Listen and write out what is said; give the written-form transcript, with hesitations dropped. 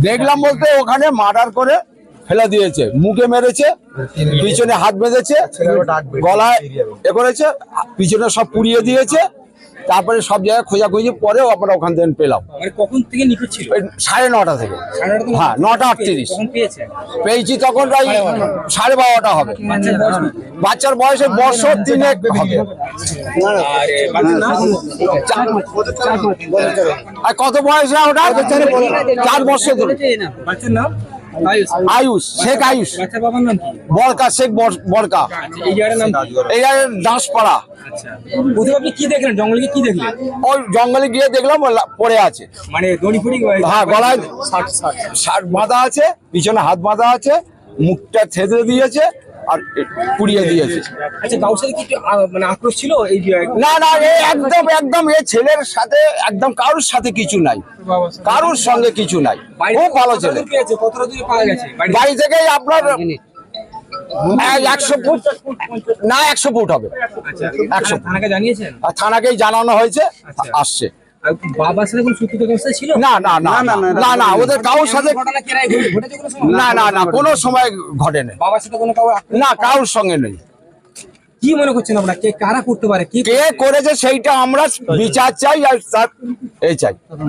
দেখলাম বলতে ওখানে মার্ডার করে ফেলে দিয়েছে, মুখে মেরেছে, পিছনে হাত বেঁধেছে, গলায় এ করেছে, পিছনে সব পুড়িয়ে দিয়েছে। তারপরে সব জায়গায় খোঁজাখুঁজি পরেও আমরা ওখান থেকে পেলাম। কখন থেকে নিখোঁজ ছিল? 9:30 থেকে। হ্যাঁ, 9:38 পেয়েছি তখন প্রায় 12:30 হবে। বাচ্চার বয়সে বছর 3 হবে। আর কত বয়সে ওটা? 4 বছর ধরে। বাচ্চার নাম আয়ুষ, শেখ আয়ুষ। বাচ্চার বাবার নাম কি? বরকা, শেখ বরকা। এই জায়গার নাম এই দাসপাড়া। আচ্ছা, প্রথমে আপনি কি দেখলেন? জঙ্গলে কি দেখলেন? ওই জঙ্গলে গিয়ে দেখলাম পড়ে আছে। মানে দড়ি ফড়ি? হ্যাঁ, গলায় শার্ট বাঁধা আছে, পিছনে হাত বাঁধা আছে, মুখটা থেঁতলে দিয়েছে আর পুড়িয়ে দিয়েছে। আচ্ছা, কারোর সাথে কি মানে আক্রোশ ছিল? এই না না, একদম এই ছেলের সাথে একদম কারোর সাথে কিছু নাই, কারোর সঙ্গে কিছু নাই। খুব ভালো ছেলে। কতটা দূরে পাওয়া গেছে? বাড়ি থেকে আপনার 100 ফুট না, 100 ফুট হবে। 100 থানাকে জানিয়েছেন? আর থানাকেই জানানো হয়েছে, আসছে। বাবার সাথে কোনো সূত্র ব্যবস্থা ছিল? না না না না না, ওদের কারোর সাথে না না না, কোনো সময় ঘটেনি। বাবার সাথে কোনো না, কারোর সঙ্গে নেই। কি মনে করছেন আপনারা, কে কারা করতে পারে? কে করেছে সেইটা আমরা বিচার চাই, আর এই চাই।